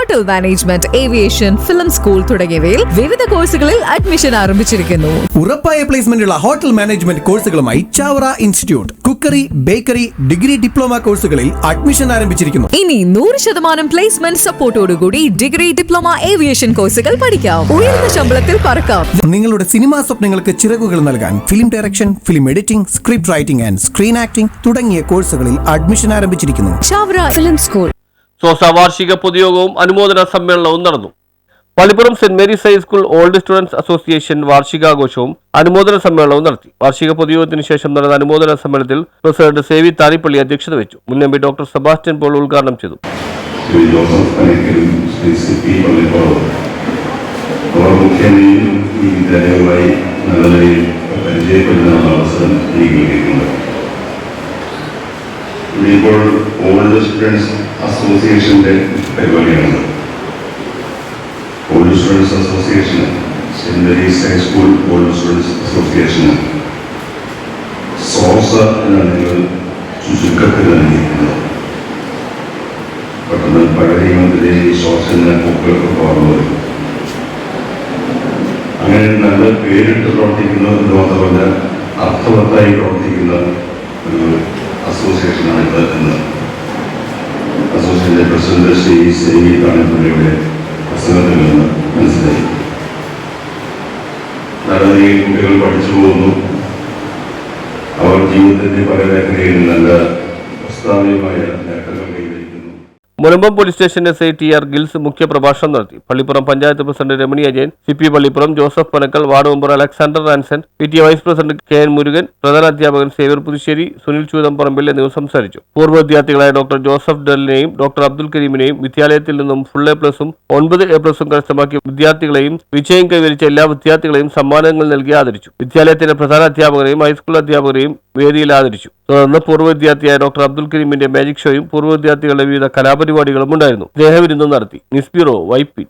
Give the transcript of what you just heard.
Hotel management, aviation, film school തുടങ്ങിയവയിൽ വിവിധ കോഴ്സുകളിൽ അഡ്മിഷൻ ആരംഭിച്ചിരിക്കുന്നു. ഉറപ്പായ പ്ലേസ്മെന്റ് ഉള്ള ഹോട്ടൽ മാനേജ്മെന്റ് കോഴ്സുകളുമായി Chavara institute, cookery, bakery, degree, diploma കോഴ്സുകളിൽ അഡ്മിഷൻ ആരംഭിച്ചിരിക്കുന്നു. ഇനി 100% പ്ലേസ്മെന്റ് സപ്പോർട്ടോടുകൂടി ഡിഗ്രി, ഡിപ്ലോമ, ഏവിയേഷൻ കോഴ്സുകൾ പഠിക്കാം. ഉയർന്ന ശമ്പളത്തിൽ പറക്കാം. നിങ്ങളുടെ സിനിമാ സ്വപ്നങ്ങൾക്ക് ചിറകുകൾ നൽകാൻ film direction, film editing, script writing and screen acting തുടങ്ങിയ കോഴ്സുകളിൽ അഡ്മിഷൻ ആരംഭിച്ചിരിക്കുന്നു. Chavara film school. സോസ വാർഷിക പൊതുയോഗവും അനുമോദന സമ്മേളനവും നടന്നു. Pallippuram saint Mary's high school old students association വാർഷികാഘോഷവും അനുമോദന സമ്മേളനവും നടത്തി. വാർഷിക പൊതുയോഗത്തിന് ശേഷം നടന്ന അനുമോദന സമ്മേളനത്തിൽ പ്രസിഡന്റ് സേവി താരിപ്പള്ളി അധ്യക്ഷത വെച്ചു. മുൻ എംപി ഡോക്ടർ സെബാസ്റ്റ്യൻ പോൾ ഉദ്ഘാടനം ചെയ്തു. ഇപ്പോൾ ഓൾഡ് സ്റ്റുഡൻസ് അസോസിയേഷന്റെ പരിപാടിയാണ്. ഓൾഡ് സ്റ്റുഡൻസ് അസോസിയേഷന്, saint Mary's high school old students അസോസിയേഷന് സോസ എന്നാണ് നിങ്ങൾ ചുരുക്കത്തിൽ നൽകിയിരിക്കുന്നത്. പെട്ടെന്ന് പഴയ നിയമത്തിലെ ഈ സോസിന്റെ പൂക്കളൊക്കെ പറഞ്ഞു വരും. അങ്ങനെ നല്ല പേരിട്ട് പ്രവർത്തിക്കുന്ന എന്ന് മാത്രമല്ല അർത്ഥവത്തായി പ്രവർത്തിക്കുന്ന ഒരു അസോസിയേഷനാണ് ഇത് എന്ന് അസോസിയേഷന്റെ പ്രസിഡന്റ് ശ്രീ സേവി താരിപ്പള്ളിയുടെ പ്രസംഗത്തിൽ നിന്ന് മനസ്സിലായി. ധാരാളം കുട്ടികൾ പഠിച്ചു പോകുന്നു. അവർ ജീവിതത്തിന്റെ പല മേഖലയിൽ നല്ല പ്രസ്താവനയുമായ നേട്ടങ്ങൾ കൈവരിക്കുന്നു. Munambam police station SI TR Gils മുഖ്യപ്രഭാഷണം നടത്തി. Pallippuram panchayat president Ramani Ajayan, CP Pallippuram Joseph Panakkal, ward member Alexander Ranson, PTA vice president KN Murugan, പ്രധാന അധ്യാപകൻ സേവ്യർ പുതുശ്ശേരി, സുനിൽ ചൂതംപറമ്പിൽ എന്നിവർ സംസാരിച്ചു. പൂർവ്വ വിദ്യാർത്ഥികളായ ഡോക്ടർ ജോസഫ് ഡലിനെയും ഡോക്ടർ അബ്ദുൽ കരീമിനെയും വിദ്യാലയത്തിൽ നിന്നും ഫുൾ A+ഉം 9 A+ഉം കരസ്ഥമാക്കിയ വിദ്യാർത്ഥികളെയും വിജയം കൈവരിച്ച എല്ലാ വിദ്യാർത്ഥികളെയും സമ്മാനങ്ങൾ നൽകി ആദരിച്ചു. വിദ്യാലയത്തിന്റെ പ്രധാന അധ്യാപകരെയും ഹൈസ്കൂൾ അധ്യാപകരെയും വേദിയിൽ ആദരിച്ചു. തുടർന്ന് പൂർവ്വ വിദ്യാർത്ഥിയായ ഡോക്ടർ അബ്ദുൽ കരീമിന്റെ മാജിക് ഷോയും പൂർവ്വ വിദ്യാർത്ഥികളുടെ വിവിധ കലാപരിപാടികളും ഉണ്ടായിരുന്നു. സ്നേഹവിരുന്നും നടത്തി. News bureau, Vypin.